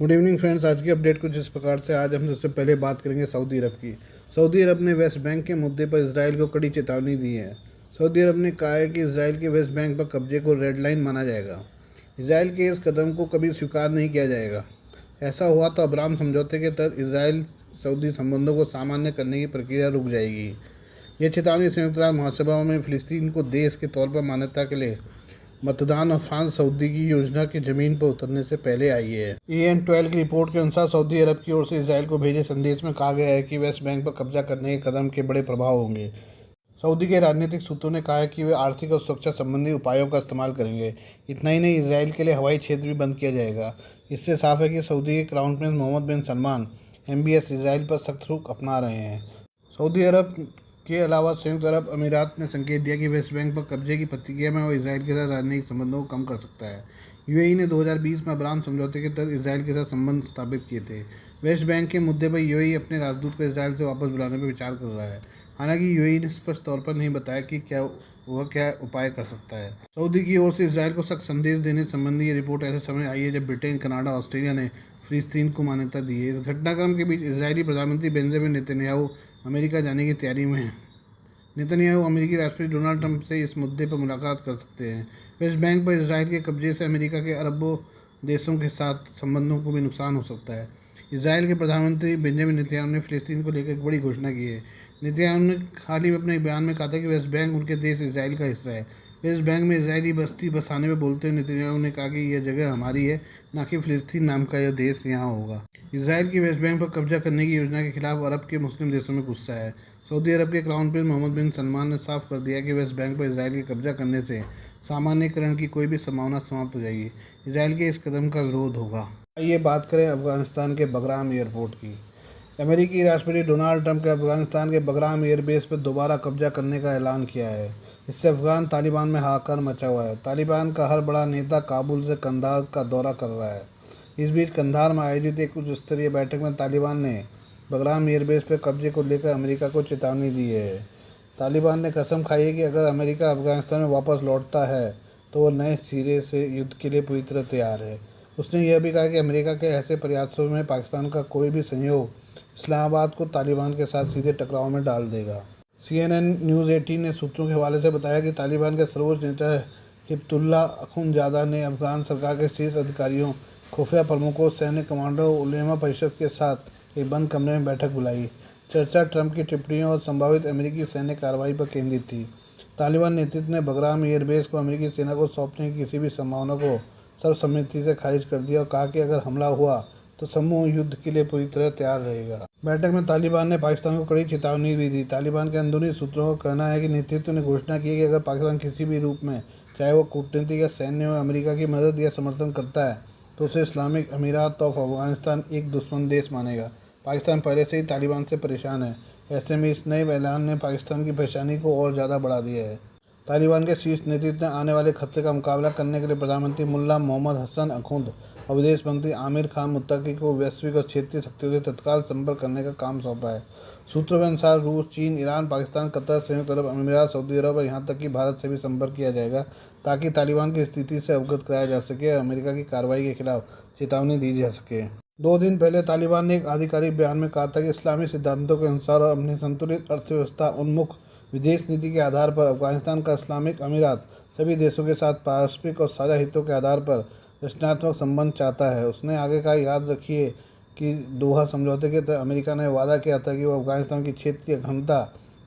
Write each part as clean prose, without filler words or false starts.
Good evening friends. आज की update कुछ इस प्रकार से। आज हम सबसे पहले बात करेंगे सऊदी अरब की। सऊदी अरब ने वेस्ट बैंक के मुद्दे पर इसराइल को कड़ी चेतावनी दी है। सऊदी अरब ने कहा है कि इसराइल के वेस्ट बैंक पर कब्जे को रेड लाइन माना जाएगा। इसराइल के इस कदम को कभी स्वीकार नहीं किया जाएगा। ऐसा हुआ तो अब्राहम समझौते के तहत इसराइल सऊदी संबंधों को सामान्य करने की प्रक्रिया रुक जाएगी। यह चेतावनी संयुक्त राष्ट्र महासभा में फिलिस्तीन को देश के तौर पर मान्यता के लिए मतदान और फ्रांस सऊदी की योजना की जमीन पर उतरने से पहले आई है। EN12 की रिपोर्ट के अनुसार सऊदी अरब की ओर से इसराइल को भेजे संदेश में कहा गया है कि वेस्ट बैंक पर कब्जा करने के कदम के बड़े प्रभाव होंगे। सऊदी के राजनीतिक सूत्रों ने कहा है कि वे आर्थिक और सुरक्षा संबंधी उपायों का इस्तेमाल करेंगे। इतना ही नहीं, इसराइल के लिए हवाई क्षेत्र भी बंद किया जाएगा। इससे साफ है कि सऊदी के क्राउन प्रिंस मोहम्मद बिन सलमान MBS इसराइल पर सख्त रुख अपना रहे हैं। सऊदी अरब के अलावा संयुक्त अरब अमीरात ने संकेत दिया कि वेस्ट बैंक पर कब्जे की प्रतिक्रिया में वो इसराइल के साथ राजनीतिक संबंधों को कम कर सकता है। UAE ने 2020 में अब्राहम समझौते के तहत इसराइल के साथ संबंध स्थापित किए थे। वेस्ट बैंक के मुद्दे पर UAE अपने राजदूत को इसराइल से वापस बुलाने पर विचार कर रहा है। हालांकि UAE ने स्पष्ट तौर पर नहीं बताया कि क्या उपाय कर सकता है। सऊदी की ओर से इसराइल को सख्त संदेश देने संबंधी ये रिपोर्ट ऐसे समय आई है जब ब्रिटेन, कनाडा, ऑस्ट्रेलिया ने फिलिस्तीन को मान्यता दी है। इस घटनाक्रम के बीच इजरायली प्रधानमंत्री बेंजामिन नेतन्याहू अमेरिका जाने की तैयारी में हैं। नेतन्याहू अमेरिकी राष्ट्रपति डोनाल्ड ट्रंप से इस मुद्दे पर मुलाकात कर सकते हैं। वेस्ट बैंक पर इसराइल के कब्जे से अमेरिका के अरबों देशों के साथ संबंधों को भी नुकसान हो सकता है। इसराइल के प्रधानमंत्री बेंजामिन नेतन्याहू ने फिलिस्तीन को लेकर एक बड़ी घोषणा की है। नेतन्याहू ने हाल ही में अपने बयान में कहा था कि वेस्ट बैंक उनके देश इसराइल का हिस्सा है। वेस्ट बैंक में इसराइली बस्ती बसाने में बोलते हुए नेतन्याहू ने कहा कि यह जगह हमारी है, न कि फिलिस्तीन नाम का यह देश यहाँ होगा। इसराइल की वेस्ट बैंक पर कब्जा करने की योजना के खिलाफ अरब के मुस्लिम देशों में गुस्सा है। सऊदी अरब के क्राउन प्रिंस मोहम्मद बिन सलमान ने साफ कर दिया कि वेस्ट बैंक पर इसराइल के कब्जा करने से सामान्यकरण की कोई भी संभावना समाप्त हो जाएगी। इसराइल के इस कदम का विरोध होगा। आइए बात करें अफगानिस्तान के बगराम एयरपोर्ट की। अमेरिकी राष्ट्रपति डोनाल्ड ट्रंप ने अफगानिस्तान के बगराम एयरबेस पर दोबारा कब्जा करने का ऐलान किया है। इससे अफगान तालिबान में हाहाकार मचा हुआ है। तालिबान का हर बड़ा नेता काबुल से कंधार का दौरा कर रहा है। इस बीच कंधार में आयोजित एक उच्च स्तरीय बैठक में तालिबान ने बगराम एयरबेस पर कब्जे को लेकर अमेरिका को चेतावनी दी है। तालिबान ने कसम खाई है कि अगर अमेरिका अफगानिस्तान में वापस लौटता है तो वो नए सिरे से युद्ध के लिए पूरी तरह तैयार है। उसने यह भी कहा कि अमेरिका के ऐसे प्रयासों में पाकिस्तान का कोई भी सहयोग इस्लामाबाद को तालिबान के साथ सीधे टकराव में डाल देगा। CNN न्यूज़ 18 ने सूत्रों के हवाले से बताया कि तालिबान के सर्वोच्च नेता हिब्बतुल्लाह अखुंदजादा ने अफगान सरकार के शीर्ष अधिकारियों, खुफिया प्रमुखों, सैन्य कमांडो, उलेमा परिषद के साथ एक बंद कमरे में बैठक बुलाई। चर्चा ट्रंप की टिप्पणियों और संभावित अमेरिकी सैन्य कार्रवाई पर केंद्रित थी। तालिबान नेतृत्व ने बगराम एयरबेस को अमेरिकी सेना को सौंपने की किसी भी संभावना को सर्वसम्मति से खारिज कर दिया और कहा कि अगर हमला हुआ तो समूह युद्ध के लिए पूरी तरह तैयार रहेगा। बैठक में तालिबान ने पाकिस्तान को कड़ी चेतावनी भी दी। तालिबान के अंदरूनी सूत्रों का कहना है कि नेतृत्व ने घोषणा की है कि अगर पाकिस्तान किसी भी रूप में, चाहे वो कूटनीतिक या सैन्य हो, अमेरिका की मदद या समर्थन करता है तो उसे इस्लामिक अमीरात ऑफ अफगानिस्तान एक दुश्मन देश मानेगा। पाकिस्तान पहले से ही तालिबान से परेशान है। ऐसे में इस नए ऐलान ने पाकिस्तान की परेशानी को और ज़्यादा बढ़ा दिया है। तालिबान के शीर्ष नेतृत्व ने आने वाले खतरे का मुकाबला करने के लिए प्रधानमंत्री मुल्ला मोहम्मद हसन अखुंद और विदेश मंत्री आमिर खान मुत्तकी को वैश्विक और क्षेत्रीय शक्तियों से तत्काल संपर्क करने का काम सौंपा है। सूत्रों के अनुसार रूस, चीन, ईरान, पाकिस्तान, कतर, संयुक्त अरब अमीरात, सऊदी अरब और यहाँ तक कि भारत से भी संपर्क किया जाएगा ताकि तालिबान की स्थिति से अवगत कराया जा सके और अमेरिका की कार्रवाई के खिलाफ चेतावनी दी जा सके। 2 दिन पहले तालिबान ने एक आधिकारिक बयान में कहा था कि इस्लामी सिद्धांतों के अनुसार और अपनी संतुलित अर्थव्यवस्था उन्मुख विदेश नीति के आधार पर अफगानिस्तान का इस्लामिक अमीरात सभी देशों के साथ पारस्परिक और साझा हितों के आधार पर रचनात्मक संबंध चाहता है। उसने आगे कहा, याद रखिए कि दोहा समझौते के तहत अमेरिका ने वादा किया था कि वो अफगानिस्तान की क्षेत्रीय अखंडता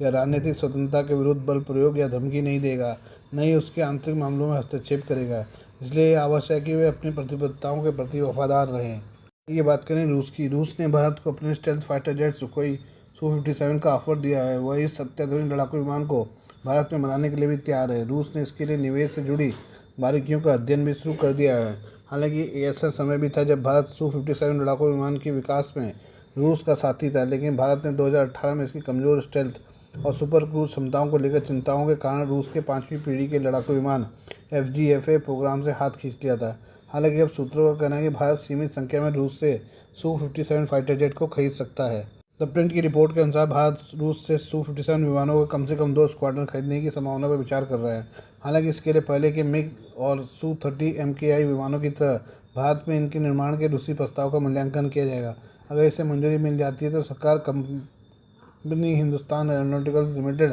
या राजनीतिक स्वतंत्रता के विरुद्ध बल प्रयोग या धमकी नहीं देगा, न ही उसके आंतरिक मामलों में हस्तक्षेप करेगा। इसलिए यह आवश्यक है कि वे अपनी प्रतिबद्धताओं के प्रति वफादार रहें। ये बात करें रूस की। रूस ने भारत को अपने stealth fighter jet Sukhoi Su-57 का ऑफर दिया है। वह इस अत्याधुनिक लड़ाकू विमान को भारत में बनाने के लिए भी तैयार है। रूस ने इसके लिए निवेश से जुड़ी बारीकियों का अध्ययन भी शुरू कर दिया है। हालांकि ऐसा समय भी था जब भारत Su-57 लड़ाकू विमान के विकास में रूस का साथी था, लेकिन भारत ने 2018 में इसकी कमज़ोर स्टेल्थ और सुपर क्रूज क्षमताओं को लेकर चिंताओं के कारण रूस के 5वीं पीढ़ी के लड़ाकू विमान FGFA प्रोग्राम से हाथ खींच लिया था। हालांकि अब सूत्रों का कहना है कि भारत सीमित संख्या में रूस से Su-57 फाइटर जेट को खरीद सकता है। द प्रिंट की रिपोर्ट के अनुसार भारत रूस से Su-57 विमानों को कम से कम 2 स्क्वाड्रन खरीदने की संभावना पर विचार कर रहा है। हालांकि इसके लिए पहले के मिग और Su-30 MKI विमानों की तरह भारत में इनके निर्माण के रूसी प्रस्ताव का मूल्यांकन किया जाएगा। अगर इसे मंजूरी मिल जाती है तो सरकार कंपनी हिंदुस्तान एरोनॉटिकल लिमिटेड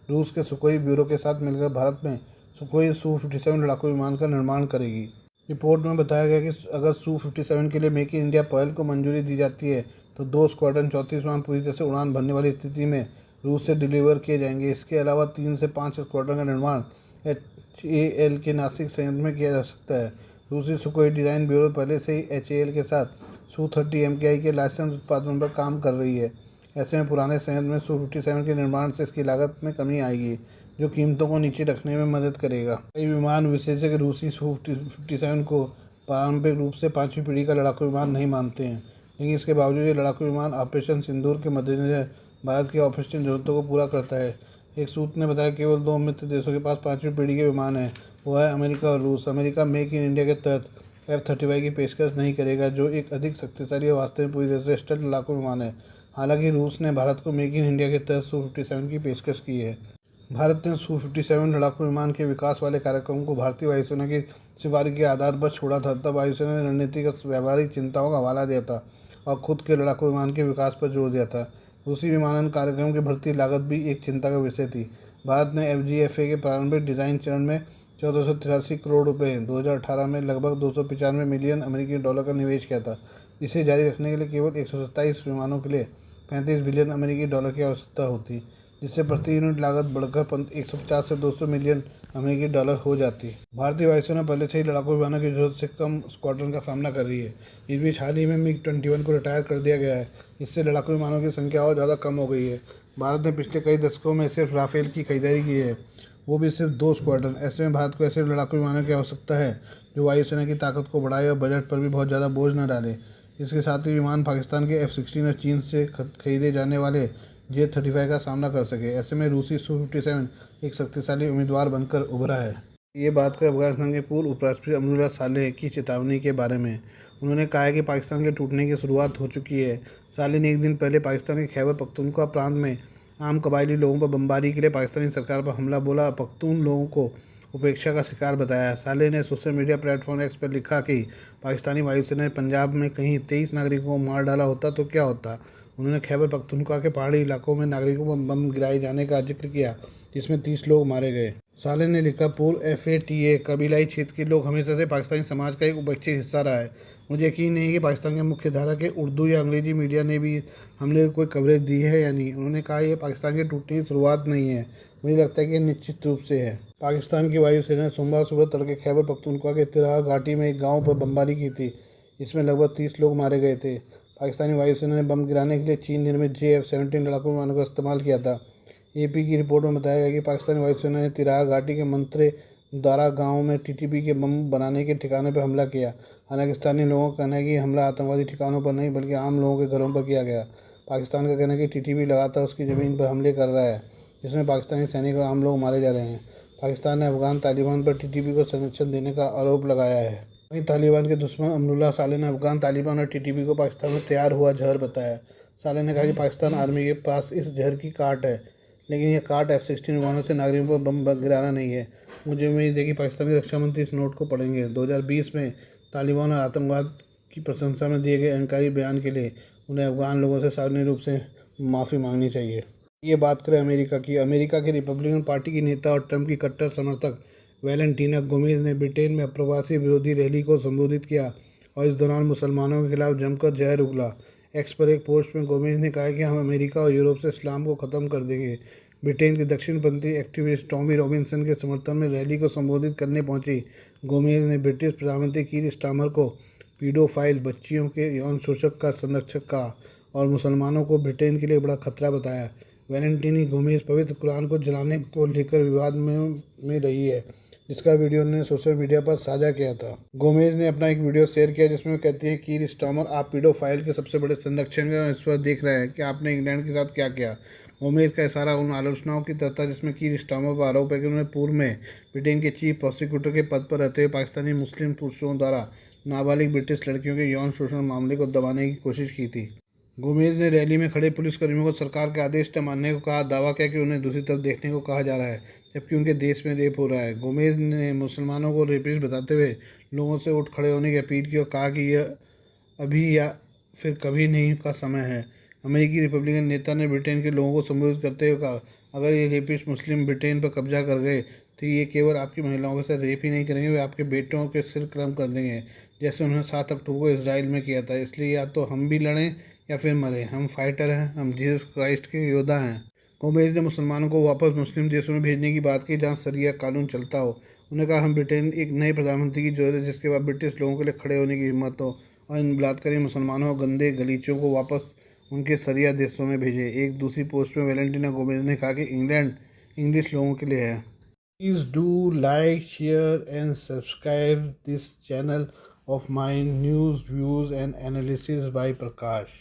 रूस के सुखोई ब्यूरो के साथ मिलकर भारत में सुखोई Su-57 लड़ाकू विमान का निर्माण करेगी। रिपोर्ट में बताया गया कि अगर Su-57 के लिए मेक इन इंडिया पहल को मंजूरी दी जाती है तो 2 स्क्वाड्रन 34 विमान पूरी तरह से उड़ान भरने वाली स्थिति में रूस से डिलीवर किए जाएंगे। इसके अलावा 3 से 5 स्क्वाड्रन का निर्माण HAL के नासिक संयंत्र में किया जा सकता है। रूसी सुखोई डिज़ाइन ब्यूरो पहले से ही HAL के साथ Su-30 MKI के लाइसेंस उत्पादन पर काम कर रही है। ऐसे में पुराने संयंत्र में Su-57 के निर्माण से इसकी लागत में कमी आएगी, जो कीमतों को नीचे रखने में मदद करेगा। कई विमान विशेषज्ञ रूसी Su-57 को पारंपरिक रूप से 5वीं पीढ़ी का लड़ाकू विमान नहीं मानते हैं, लेकिन इसके बावजूद ये लड़ाकू विमान ऑपरेशन सिंदूर के मद्देनजर भारत की ऑपरेशनल जरूरतों को पूरा करता है। एक सूत्र ने बताया केवल 2 मित्र देशों के पास 5वीं पीढ़ी के विमान हैं, वो है अमेरिका और रूस। अमेरिका मेक इन इंडिया के तहत F-35 की पेशकश नहीं करेगा, जो एक अधिक शक्तिशाली और वास्तव में पूरी तरह से स्टेल्थ लड़ाकू विमान है। हालांकि रूस ने भारत को मेक इन इंडिया के तहत Su-57 की पेशकश की है। भारत ने Su-57 लड़ाकू विमान के विकास वाले कार्यक्रम को भारतीय वायुसेना की सिफारिश के आधार पर छोड़ा था। तब वायुसेना ने रणनीतिक और व्यावहारिक चिंताओं का हवाला दिया था और खुद के लड़ाकू विमान के विकास पर जोर दिया था। रूसी विमानन कार्यक्रम की बढ़ती लागत भी एक चिंता का विषय थी। भारत ने FGFA के प्रारंभिक डिज़ाइन चरण में 1483 करोड़ रुपये 2018 में लगभग 295 मिलियन अमेरिकी डॉलर का निवेश किया था। इसे जारी रखने के लिए केवल 127 विमानों के लिए 35 बिलियन अमेरिकी डॉलर की आवश्यकता होती, जिससे प्रति यूनिट लागत बढ़कर 150 से 200 मिलियन अमेरिकी डॉलर हो जाती। भारतीय वायुसेना पहले से ही लड़ाकू विमानों की जरूरत से कम स्क्वाड्रन का सामना कर रही है। इस बीच हाल ही में MiG-21 को रिटायर कर दिया गया है। इससे लड़ाकू विमानों की संख्या और ज़्यादा कम हो गई है। भारत ने पिछले कई दशकों में सिर्फ राफेल की खरीदारी की है, वो भी सिर्फ 2 स्क्वाड्रन। ऐसे में भारत को ऐसे लड़ाकू विमानों की आवश्यकता है जो वायुसेना की ताकत को बढ़ाए और बजट पर भी बहुत ज़्यादा बोझ न डाले। इसके साथ ही विमान पाकिस्तान के F-16 और चीन से खरीदे जाने वाले J-35 का सामना कर सके। ऐसे में रूसी Su-57 एक शक्तिशाली उम्मीदवार बनकर उभरा है। ये बात कर अफगानिस्तान के पूर्व उपराष्ट्रपति अमरुल्लाह सालेह की चेतावनी के बारे में। उन्होंने कहा है कि पाकिस्तान के टूटने की शुरुआत हो चुकी है। सालेह ने एक दिन पहले पाकिस्तान के खैबर पख्तूनख्वा प्रांत में आम कबायली लोगों पर बमबारी के लिए पाकिस्तानी सरकार पर हमला बोला और पख्तून लोगों को उपेक्षा का शिकार बताया। सालेह ने सोशल मीडिया प्लेटफॉर्म X पर लिखा कि पाकिस्तानी वायुसेना ने पंजाब में कहीं 23 नागरिकों को मार डाला होता तो क्या होता। उन्होंने खैबर पख्तूनख्वा के पहाड़ी इलाकों में नागरिकों पर बम गिराए जाने का जिक्र किया, जिसमें 30 लोग मारे गए। सालेह ने लिखा, पूर्व FATA कबीलाई क्षेत्र के लोग हमेशा से पाकिस्तानी समाज का एक उपेक्षित हिस्सा रहा है। मुझे यकीन नहीं है कि पाकिस्तान के मुख्य धारा के उर्दू या अंग्रेजी मीडिया ने भी हमले की कोई कवरेज दी है या नहीं। उन्होंने कहा यह पाकिस्तान के टूटने की शुरुआत नहीं है, मुझे लगता है कि यह निश्चित रूप से है। पाकिस्तान की वायुसेना ने सोमवार सुबह तड़के खैबर पख्तूनख्वा के तिराहा घाटी में एक गाँव पर बमबारी की थी, जिसमें लगभग 30 लोग मारे गए थे। पाकिस्तानी वायुसेना ने बम गिराने के लिए चीन निर्मित J-F-17 लड़ाकू विमानों का इस्तेमाल किया था। AP की रिपोर्ट में बताया गया कि पाकिस्तानी वायुसेना ने तिराहा घाटी के मंत्रे दारा गांव में TTP के बम बनाने के ठिकाने पर हमला किया। हालांकि स्थानीय लोगों का कहना है कि हमला आतंकवादी ठिकानों पर नहीं बल्कि आम लोगों के घरों पर किया गया। पाकिस्तान का कहना है कि TTP लगातार उसकी ज़मीन पर हमले कर रहा है, जिसमें पाकिस्तानी सैनिक और आम लोग मारे जा रहे हैं। पाकिस्तान ने अफगान तालिबान पर TTP को संरक्षण देने का आरोप लगाया है। वहीं तालिबान के दुश्मन अमरुल्लाह सालेह ने अफगान तालिबान और TTP को पाकिस्तान में तैयार हुआ जहर बताया। सालेह ने कहा कि पाकिस्तान आर्मी के पास इस जहर की काट है, लेकिन यह काट F-16 विमानों से नागरिकों पर बम गिराना नहीं है। मुझे उम्मीद है कि पाकिस्तान के रक्षा मंत्री इस नोट को पढ़ेंगे। 2020 में तालिबान और आतंकवाद की प्रशंसा में दिए गए अहंकारी बयान के लिए उन्हें अफगान लोगों से सार्वजनिक रूप से माफ़ी मांगनी चाहिए। ये बात करें अमेरिका की। अमेरिका की रिपब्लिकन पार्टी की नेता और ट्रंप की कट्टर समर्थक वैलेंटीना गोमेज ने ब्रिटेन में अप्रवासी विरोधी रैली को संबोधित किया और इस दौरान मुसलमानों के खिलाफ जमकर जहर उगला। X पर एक पोस्ट में गोमेज ने कहा कि हम अमेरिका और यूरोप से इस्लाम को ख़त्म कर देंगे। ब्रिटेन के दक्षिणपंथी एक्टिविस्ट टॉमी रॉबिन्सन के समर्थन में रैली को संबोधित करने पहुंची गोमेज ने ब्रिटिश प्रधानमंत्री कीर स्टारमर को पीडोफाइल, बच्चियों के यौन शोषक का संरक्षक कहा और मुसलमानों को ब्रिटेन के लिए बड़ा खतरा बताया। वैलेंटीनी गोमेज पवित्र कुरान को जलाने को लेकर विवाद में रही है, जिसका वीडियो उन्होंने सोशल मीडिया पर साझा किया था। गोमेज ने अपना एक वीडियो शेयर किया जिसमें कहती हैं, कीर स्टारमर आप पीडोफाइल के सबसे बड़े संरक्षक का ईश्वर देख रहे हैं कि आपने इंग्लैंड के साथ क्या किया। गोमेज का इशारा उन आलोचनाओं की तरह था जिसमें कीर स्टारमर पर आरोप है कि उन्होंने पूर्व में ब्रिटेन के चीफ प्रोसिक्यूटर के पद पर रहते हुए पाकिस्तानी मुस्लिम पुरुषों द्वारा नाबालिग ब्रिटिश लड़कियों के यौन शोषण मामले को दबाने की कोशिश की थी। गोमेज ने रैली में खड़े पुलिसकर्मियों को सरकार के आदेश न मानने को कहा, दावा किया कि उन्हें दूसरी तरफ देखने को कहा जा रहा है जबकि उनके देश में रेप हो रहा है। गोमेज ने मुसलमानों को रेपिस्ट बताते हुए लोगों से उठ खड़े होने की अपील की और कहा कि यह अभी या फिर कभी नहीं का समय है। अमेरिकी रिपब्लिकन नेता ने ब्रिटेन के लोगों को संबोधित करते हुए कहा, अगर ये रेपिस्ट मुस्लिम ब्रिटेन पर कब्जा कर गए तो ये केवल आपकी महिलाओं के साथ रेप ही नहीं करेंगे, वे आपके बेटों के सिर कलम कर देंगे, जैसे उन्होंने 7 अक्टूबर को इसराइल में किया था। इसलिए या तो हम भी लड़ें या फिर मरें। हम फाइटर हैं, हम जीसस क्राइस्ट के योद्धा हैं। गोमेज ने मुसलमानों को वापस मुस्लिम देशों में भेजने की बात की जहाँ शरिया कानून चलता हो। उन्होंने कहा, हम ब्रिटेन एक नए प्रधानमंत्री की जरूरत है जिसके बाद ब्रिटिश लोगों के लिए खड़े होने की हिम्मत हो और इन बलात्कारी मुसलमानों और गंदे गलीचों को वापस उनके शरिया देशों में भेजे। एक दूसरी पोस्ट में वैलेंटिना गोमेज ने कहा कि इंग्लैंड इंग्लिश लोगों के लिए है। Please do like, share and subscribe this channel of my news, views and analysis by Prakash.